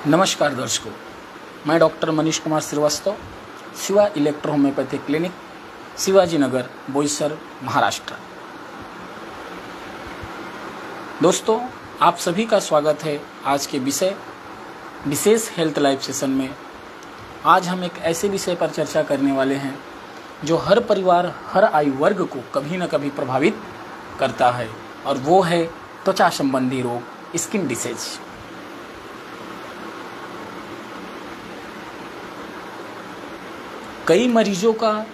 नमस्कार दर्शकों, मैं doctor Manish Kumar Srivastava, Shiva electro homeopathic clinic, Shivaji Nagar, Boisar, Maharashtra. दोस्तों, आप सभी का स्वागत है आज के विशेष हेल्थ लाइफ सेशन में। आज हम एक ऐसे विषय पर चर्चा करने वाले हैं जो हर परिवार, हर आयु वर्ग को कभी न कभी प्रभावित करता है, और वो है त्वचा संबंधी रोग, स्किन डिसीज। कई मरीजों का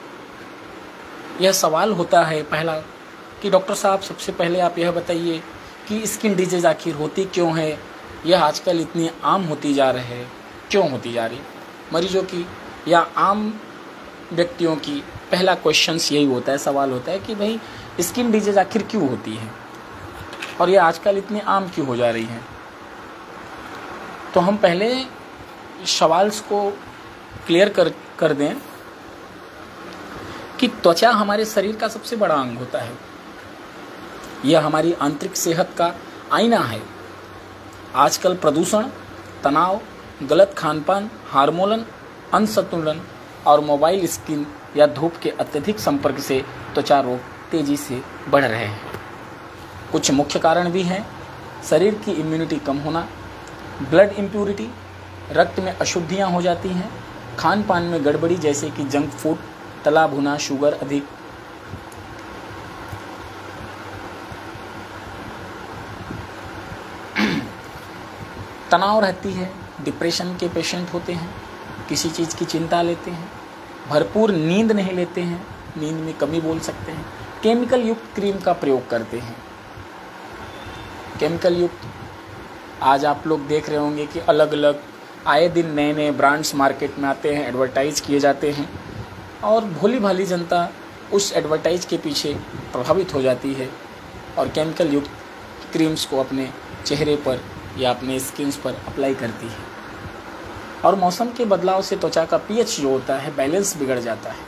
यह सवाल होता है पहला कि डॉक्टर साहब, सबसे पहले आप यह बताइए कि स्किन डिजीज आखिर होती क्यों है, यह आजकल इतनी आम होती जा रही है, क्यों होती जा रही मरीजों की या आम व्यक्तियों की। पहला क्वेश्चंस यही होता है, सवाल होता है कि भाई स्किन डिजीज आखिर क्यों होती है और यह आजकल इतनी आम क्यों हो जा रही है। तो हम पहले सवाल को क्लियर कर दें कि त्वचा हमारे शरीर का सबसे बड़ा अंग होता है। यह हमारी आंतरिक सेहत का आईना है। आजकल प्रदूषण, तनाव, गलत खानपान, हार्मोन असंतुलन और मोबाइल स्क्रीन या धूप के अत्यधिक संपर्क से त्वचा रोग तेजी से बढ़ रहे हैं। कुछ मुख्य कारण भी हैं: शरीर की इम्यूनिटी कम होना, ब्लड इम्प्यूरिटी, रक्त में अशुद्धियां हो जाती हैं, खान पान में गड़बड़ी जैसे कि जंक फूड, तला भुना, शुगर अधिक, तनाव रहती है, डिप्रेशन के पेशेंट होते हैं, किसी चीज़ की चिंता लेते हैं, भरपूर नींद नहीं लेते हैं, नींद में कमी बोल सकते हैं, केमिकल युक्त क्रीम का प्रयोग करते हैं। केमिकल युक्त आज आप लोग देख रहे होंगे कि अलग अलग आए दिन नए नए ब्रांड्स मार्केट में आते हैं, एडवर्टाइज किए जाते हैं, और भोली भाली जनता उस एडवर्टाइज के पीछे प्रभावित हो जाती है और केमिकल युक्त क्रीम्स को अपने चेहरे पर या अपने स्किन्स पर अप्लाई करती है। और मौसम के बदलाव से त्वचा का पीएच जो होता है, बैलेंस बिगड़ जाता है।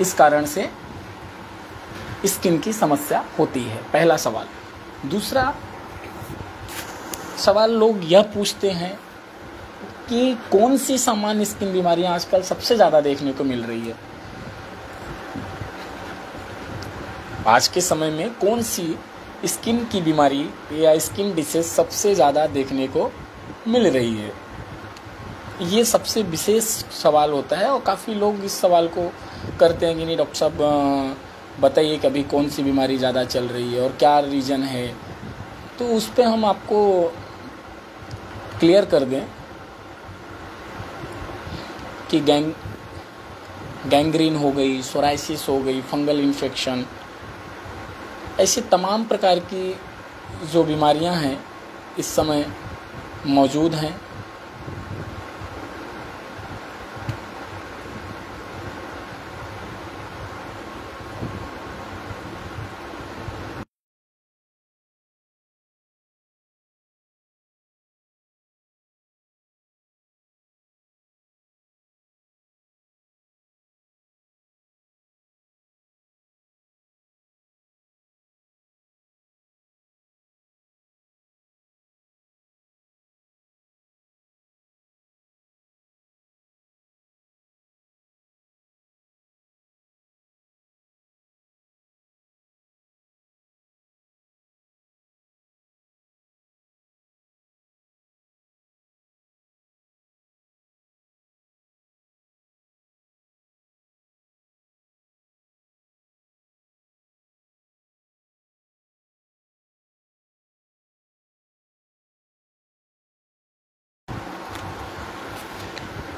इस कारण से स्किन की समस्या होती है, पहला सवाल। दूसरा सवाल लोग यह पूछते हैं कि कौन सी सामान्य स्किन बीमारियां आजकल सबसे ज़्यादा देखने को मिल रही है। आज के समय में कौन सी स्किन की बीमारी या स्किन डिसीज सबसे ज़्यादा देखने को मिल रही है, ये सबसे विशेष सवाल होता है। और काफ़ी लोग इस सवाल को करते हैं कि नहीं डॉक्टर साहब बताइए कभी कौन सी बीमारी ज़्यादा चल रही है और क्या रीज़न है। तो उस पर हम आपको क्लियर कर दें कि गैंग्रीन हो गई, सोराइसिस हो गई, फंगल इन्फेक्शन, ऐसे तमाम प्रकार की जो बीमारियां हैं इस समय मौजूद हैं।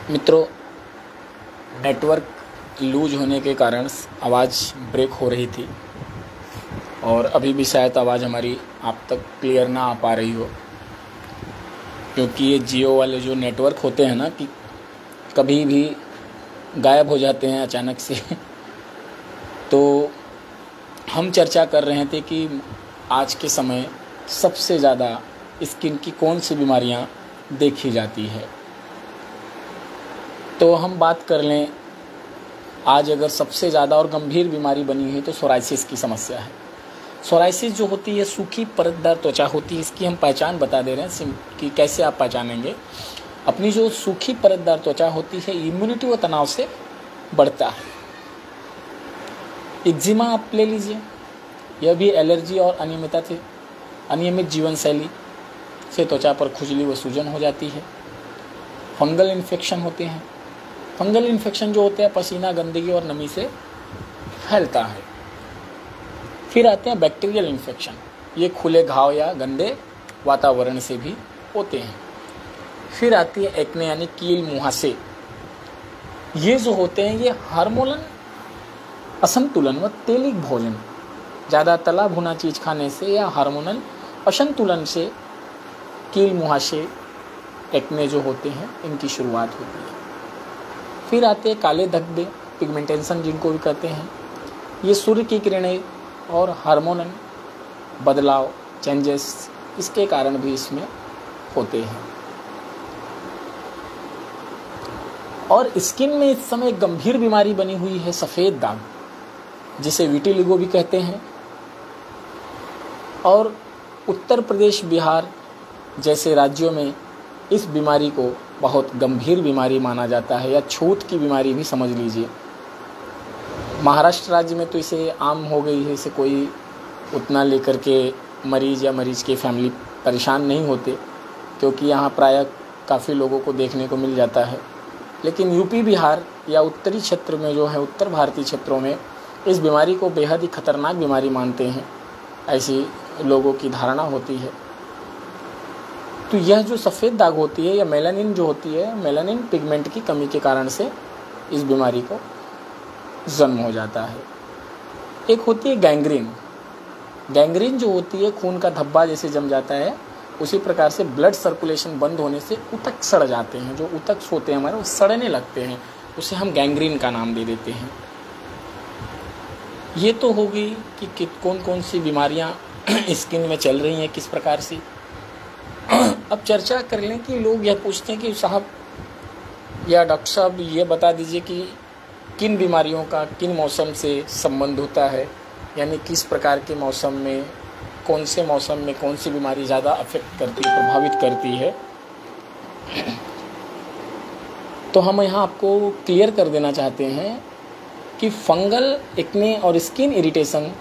मित्रों, नेटवर्क लूज होने के कारण आवाज़ ब्रेक हो रही थी और अभी भी शायद आवाज़ हमारी आप तक क्लियर ना आ पा रही हो, क्योंकि ये जियो वाले जो नेटवर्क होते हैं ना कि कभी भी गायब हो जाते हैं अचानक से। तो हम चर्चा कर रहे थे कि आज के समय सबसे ज़्यादा स्किन की कौन सी बीमारियां देखी जाती है। तो हम बात कर लें, आज अगर सबसे ज़्यादा और गंभीर बीमारी बनी है तो सोराइसिस की समस्या है। सोराइसिस जो होती है सूखी परतदार त्वचा होती है, इसकी हम पहचान बता दे रहे हैं कि कैसे आप पहचानेंगे। अपनी जो सूखी परतदार त्वचा होती है इम्यूनिटी व तनाव से बढ़ता है। एक्जिमा आप ले लीजिए, यह भी एलर्जी और अनियमित जीवन शैली से त्वचा पर खुजली व सूजन हो जाती है। फंगल इन्फेक्शन होते हैं। फंगल इन्फेक्शन जो होते हैं पसीना, गंदगी और नमी से फैलता है। फिर आते हैं बैक्टीरियल इन्फेक्शन, ये खुले घाव या गंदे वातावरण से भी होते हैं। फिर आती है एक्ने यानी कील मुहासे। ये जो होते हैं ये हार्मोनल असंतुलन व तेलिक भोजन, ज़्यादा तला भुना चीज़ खाने से या हार्मोनल असंतुलन से कील मुहासे एक्ने जो होते हैं इनकी शुरुआत होती है। फिर आते हैं काले धब्बे, पिगमेंटेशन जिनको भी कहते हैं। ये सूर्य की किरणें और हार्मोनल बदलाव चेंजेस इसके कारण भी इसमें होते हैं। और स्किन में इस समय एक गंभीर बीमारी बनी हुई है सफ़ेद दाग, जिसे विटिलिगो भी कहते हैं। और उत्तर प्रदेश, बिहार जैसे राज्यों में इस बीमारी को बहुत गंभीर बीमारी माना जाता है, या छूत की बीमारी भी समझ लीजिए। महाराष्ट्र राज्य में तो इसे आम हो गई है, इसे कोई उतना लेकर के मरीज या मरीज की फैमिली परेशान नहीं होते, क्योंकि यहाँ प्रायः काफ़ी लोगों को देखने को मिल जाता है। लेकिन यूपी, बिहार या उत्तरी क्षेत्र में जो है, उत्तर भारतीय क्षेत्रों में इस बीमारी को बेहद ही खतरनाक बीमारी मानते हैं, ऐसी लोगों की धारणा होती है। तो यह जो सफ़ेद दाग होती है या मेलानिन जो होती है, मेलानिन पिगमेंट की कमी के कारण से इस बीमारी को जन्म हो जाता है। एक होती है गैंग्रीन। गैंग्रीन जो होती है खून का धब्बा जैसे जम जाता है, उसी प्रकार से ब्लड सर्कुलेशन बंद होने से ऊतक सड़ जाते हैं। जो ऊतक होते हैं हमारे वो सड़ने लगते हैं, उसे हम गैंग्रीन का नाम दे देते हैं। ये तो होगी कि कौन कौन सी बीमारियां स्किन में चल रही हैं, किस प्रकार से। अब चर्चा कर लें कि लोग यह पूछते हैं कि साहब या डॉक्टर साहब ये बता दीजिए कि किन बीमारियों का किन मौसम से संबंध होता है, यानी किस प्रकार के मौसम में, कौन से मौसम में कौन सी बीमारी ज़्यादा अफेक्ट करती है, प्रभावित करती है। तो हम यहाँ आपको क्लियर कर देना चाहते हैं कि फंगल एक्ने और स्किन इरिटेशन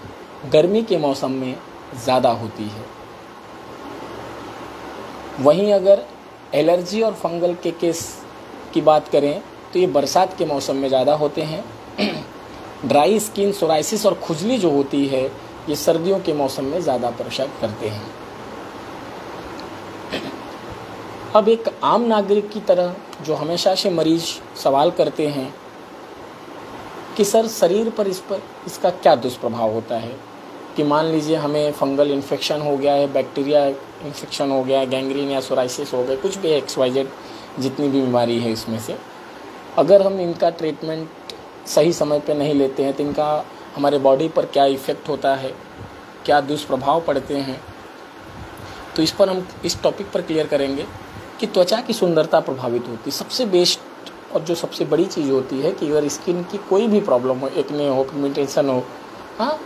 गर्मी के मौसम में ज़्यादा होती है। वहीं अगर एलर्जी और फंगल के केस की बात करें तो ये बरसात के मौसम में ज़्यादा होते हैं। ड्राई स्किन, सोराइसिस और खुजली जो होती है ये सर्दियों के मौसम में ज़्यादा प्रसर करते हैं। अब एक आम नागरिक की तरह जो हमेशा से मरीज सवाल करते हैं कि सर शरीर पर इसका क्या दुष्प्रभाव होता है, कि मान लीजिए हमें फंगल इन्फेक्शन हो गया है, बैक्टीरिया इन्फेक्शन हो गया है, गैंग्रीन या सोराइसिस हो गए, कुछ भी XYZ जितनी भी बीमारी है इसमें से, अगर हम इनका ट्रीटमेंट सही समय पे नहीं लेते हैं तो इनका हमारे बॉडी पर क्या इफ़ेक्ट होता है, क्या दुष्प्रभाव पड़ते हैं। तो इस पर हम इस टॉपिक पर क्लियर करेंगे कि त्वचा की सुंदरता प्रभावित होती है। सबसे बेस्ट और जो सबसे बड़ी चीज़ होती है कि अगर स्किन की कोई भी प्रॉब्लम हो, एक्ने हो, पिगमेंटेशन हो,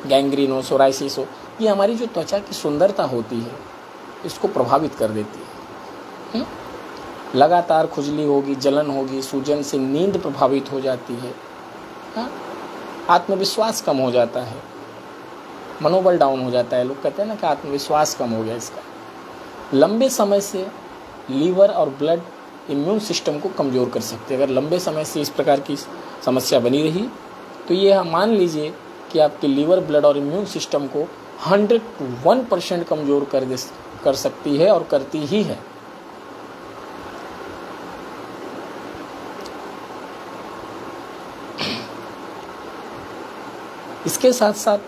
गैंग्रीन हो, सोराइसिस हो, ये हमारी जो त्वचा की सुंदरता होती है इसको प्रभावित कर देती है। लगातार खुजली होगी, जलन होगी, सूजन से नींद प्रभावित हो जाती है, आत्मविश्वास कम हो जाता है, मनोबल डाउन हो जाता है। लोग कहते हैं ना कि आत्मविश्वास कम हो गया इसका। लंबे समय से लीवर और ब्लड इम्यून सिस्टम को कमज़ोर कर सकते हैं। अगर लंबे समय से इस प्रकार की समस्या बनी रही तो ये मान लीजिए कि आपके लीवर, ब्लड और इम्यून सिस्टम को 101% कमज़ोर कर सकती है और करती ही है। इसके साथ साथ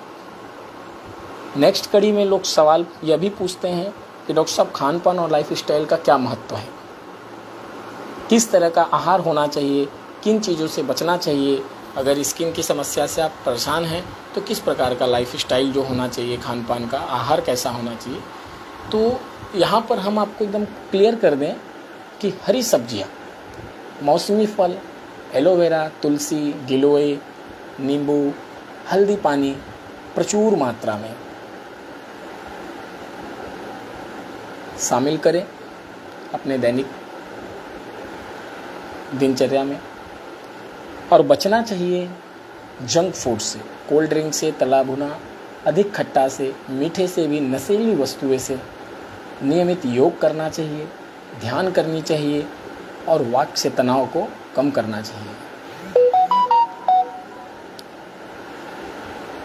नेक्स्ट कड़ी में लोग सवाल यह भी पूछते हैं कि डॉक्टर साहब खान पान और लाइफ स्टाइल का क्या महत्व है, किस तरह का आहार होना चाहिए, किन चीज़ों से बचना चाहिए। अगर स्किन की समस्या से आप परेशान हैं तो किस प्रकार का लाइफ स्टाइल जो होना चाहिए, खान पान का आहार कैसा होना चाहिए। तो यहाँ पर हम आपको एकदम क्लियर कर दें कि हरी सब्जियाँ, मौसमी फल, एलोवेरा, तुलसी, गिलोय, नींबू, हल्दी पानी प्रचुर मात्रा में शामिल करें अपने दैनिक दिनचर्या में। और बचना चाहिए जंक फूड से, कोल्ड ड्रिंक से, तला भुना, अधिक खट्टा से, मीठे से भी नशीली वस्तुएं से। नियमित योग करना चाहिए, ध्यान करनी चाहिए और वाक से तनाव को कम करना चाहिए।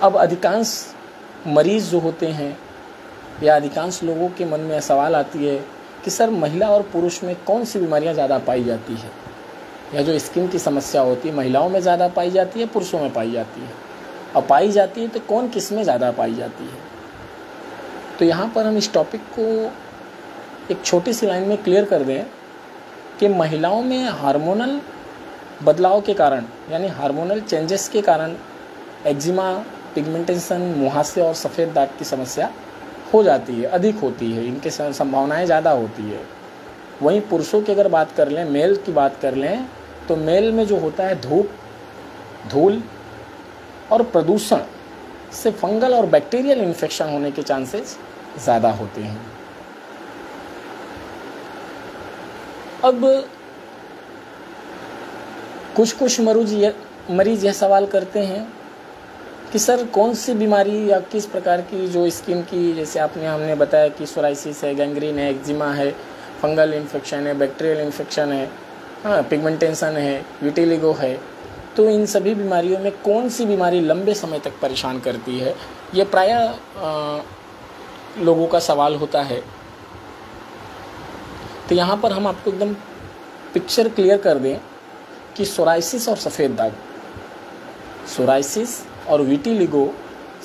अब अधिकांश मरीज जो होते हैं या अधिकांश लोगों के मन में सवाल आती है कि सर महिला और पुरुष में कौन सी बीमारियां ज़्यादा पाई जाती है, या जो स्किन की समस्या होती है महिलाओं में ज़्यादा पाई जाती है, पुरुषों में पाई जाती है, और पाई जाती है तो कौन किस में ज़्यादा पाई जाती है। तो यहाँ पर हम इस टॉपिक को एक छोटी सी लाइन में क्लियर कर दें कि महिलाओं में हार्मोनल बदलाव के कारण, यानी हार्मोनल चेंजेस के कारण एक्जिमा, पिगमेंटेशन, मुहासे और सफ़ेद दाग की समस्या हो जाती है, अधिक होती है, इनके संभावनाएं ज़्यादा होती है। वहीं पुरुषों की अगर बात कर लें, मेल की बात कर लें, तो मेल में जो होता है धूप, धूल और प्रदूषण से फंगल और बैक्टीरियल इन्फेक्शन होने के चांसेस ज़्यादा होते हैं। अब कुछ मरीज यह सवाल करते हैं कि सर कौन सी बीमारी या किस प्रकार की जो स्किन की, जैसे हमने बताया कि सोराइसिस है, गैंग्रीन है, एक्जिमा है, फंगल इन्फेक्शन है, बैक्टीरियल इन्फेक्शन है, पिगमेंटेशन है, विटिलिगो है, तो इन सभी बीमारियों में कौन सी बीमारी लंबे समय तक परेशान करती है, ये प्रायः लोगों का सवाल होता है। तो यहाँ पर हम आपको एकदम पिक्चर क्लियर कर दें कि सोराइसिस और सफ़ेद दाग, सोराइसिस और विटिलिगो,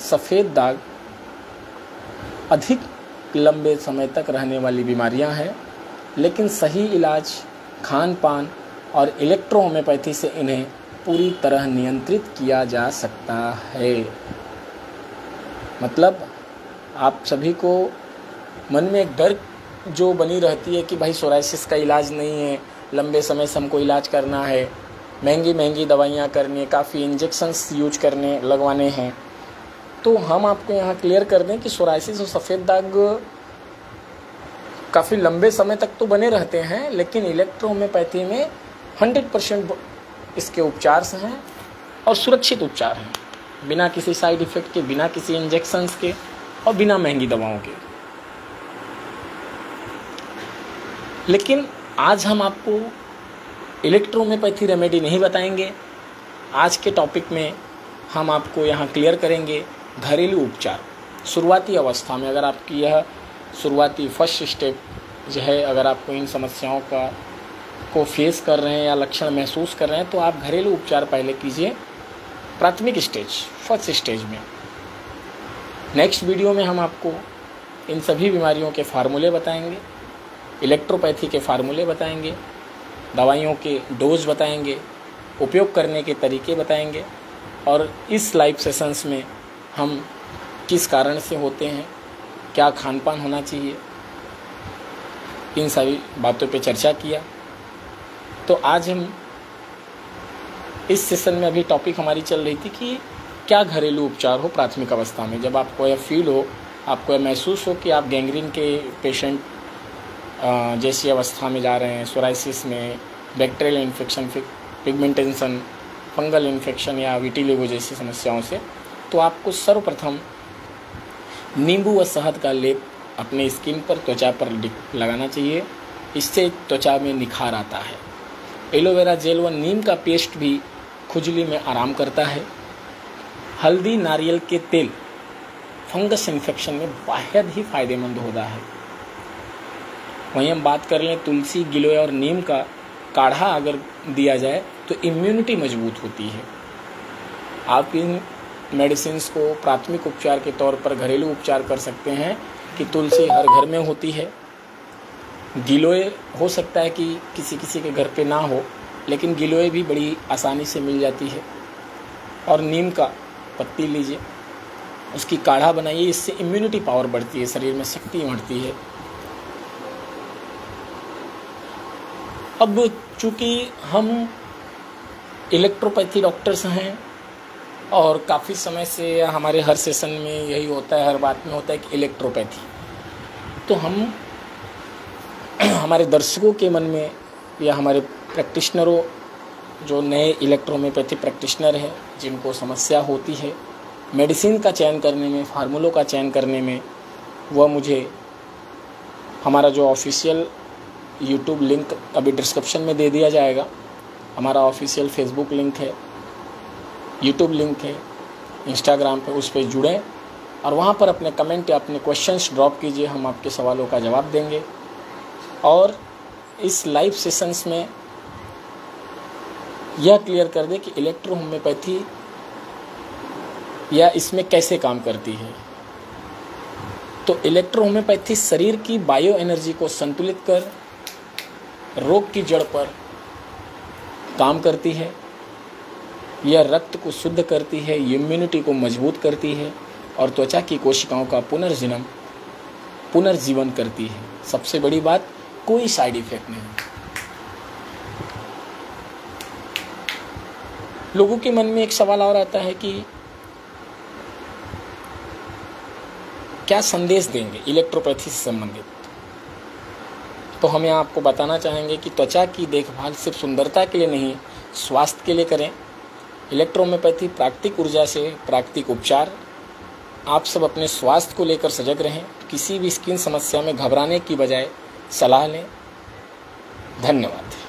सफ़ेद दाग अधिक लंबे समय तक रहने वाली बीमारियां हैं, लेकिन सही इलाज, खान पान और इलेक्ट्रोहोम्योपैथी से इन्हें पूरी तरह नियंत्रित किया जा सकता है। मतलब आप सभी को मन में एक डर जो बनी रहती है कि भाई सोराइसिस का इलाज नहीं है, लंबे समय से हमको इलाज करना है, महंगी दवाइयाँ करनी है, काफ़ी इंजेक्शन्स लगवाने हैं, तो हम आपको यहाँ क्लियर कर दें कि सोराइसिस और सफ़ेद दाग काफ़ी लंबे समय तक तो बने रहते हैं, लेकिन इलेक्ट्रोहोम्योपैथी में 100% इसके उपचार से हैं और सुरक्षित उपचार हैं, बिना किसी साइड इफ़ेक्ट के, बिना किसी इंजेक्शन्स के और बिना महंगी दवाओं के। लेकिन आज हम आपको इलेक्ट्रोहोम्योपैथी रेमेडी नहीं बताएंगे। आज के टॉपिक में हम आपको यहाँ क्लियर करेंगे घरेलू उपचार। शुरुआती अवस्था में अगर आपकी यह शुरुआती फर्स्ट स्टेप जो है, अगर आपको इन समस्याओं को फेस कर रहे हैं या लक्षण महसूस कर रहे हैं, तो आप घरेलू उपचार पहले कीजिए प्राथमिक स्टेज, फर्स्ट स्टेज में। नेक्स्ट वीडियो में हम आपको इन सभी बीमारियों के फार्मूले बताएंगे, इलेक्ट्रोपैथी के फार्मूले बताएंगे, दवाइयों के डोज बताएंगे, उपयोग करने के तरीके बताएंगे, और इस लाइव सेशंस में हम किस कारण से होते हैं, क्या खान पान होना चाहिए, इन सभी बातों पे चर्चा किया। तो आज हम इस सेशन में, अभी टॉपिक हमारी चल रही थी कि क्या घरेलू उपचार हो प्राथमिक अवस्था में, जब आपको यह फील हो, आपको यह महसूस हो कि आप गैंग्रीन के पेशेंट जैसी अवस्था में जा रहे हैं, सोराइसिस में, bacterial infection, pigmentation, fungal infection या विटिलिगो जैसी समस्याओं से, तो आपको सर्वप्रथम नींबू व शहद का लेप अपने स्किन पर, त्वचा पर लगाना चाहिए। इससे त्वचा में निखार आता है। एलोवेरा जेल व नीम का पेस्ट भी खुजली में आराम करता है। हल्दी, नारियल के तेल फंगस इन्फेक्शन में बेहद ही फायदेमंद होता है। वहीं हम बात कर लें तुलसी, गिलोय और नीम का काढ़ा अगर दिया जाए तो इम्यूनिटी मजबूत होती है। आप इन मेडिसिन्स को प्राथमिक उपचार के तौर पर घरेलू उपचार कर सकते हैं कि तुलसी हर घर में होती है, गिलोय हो सकता है कि किसी के घर पे ना हो, लेकिन गिलोय भी बड़ी आसानी से मिल जाती है, और नीम का पत्ती लीजिए, उसकी काढ़ा बनाइए, इससे इम्यूनिटी पावर बढ़ती है, शरीर में शक्ति बढ़ती है। अब चूँकि हम इलेक्ट्रोपैथी डॉक्टर्स हैं और काफ़ी समय से हमारे हर सेशन में यही होता है, हर बात में होता है कि इलेक्ट्रोपैथी, तो हम हमारे दर्शकों के मन में या हमारे प्रैक्टिशनरों, जो नए इलेक्ट्रोहोम्योपैथी प्रैक्टिशनर हैं, जिनको समस्या होती है मेडिसिन का चयन करने में, फार्मूलों का चयन करने में, वह मुझे हमारा जो ऑफिशियल यूट्यूब लिंक अभी डिस्क्रिप्शन में दे दिया जाएगा, हमारा ऑफिशियल फेसबुक लिंक है, यूट्यूब लिंक है, इंस्टाग्राम पे, उस पर जुड़ें और वहाँ पर अपने कमेंट या अपने क्वेश्चंस ड्रॉप कीजिए। हम आपके सवालों का जवाब देंगे। और इस लाइव सेशंस में यह क्लियर कर दें कि इलेक्ट्रोहोम्योपैथी या इसमें कैसे काम करती है। तो इलेक्ट्रोहोम्योपैथी शरीर की बायो एनर्जी को संतुलित कर रोग की जड़ पर काम करती है। यह रक्त को शुद्ध करती है, इम्यूनिटी को मजबूत करती है और त्वचा की कोशिकाओं का पुनर्जीवन करती है। सबसे बड़ी बात, कोई साइड इफेक्ट नहीं। लोगों के मन में एक सवाल और आता है कि क्या संदेश देंगे इलेक्ट्रोपैथी से संबंधित। तो हम यहाँ आपको बताना चाहेंगे कि त्वचा की देखभाल सिर्फ सुंदरता के लिए नहीं, स्वास्थ्य के लिए करें। इलेक्ट्रोहोम्योपैथी प्राकृतिक ऊर्जा से प्राकृतिक उपचार। आप सब अपने स्वास्थ्य को लेकर सजग रहें। किसी भी स्किन समस्या में घबराने की बजाय सलाह लें। धन्यवाद।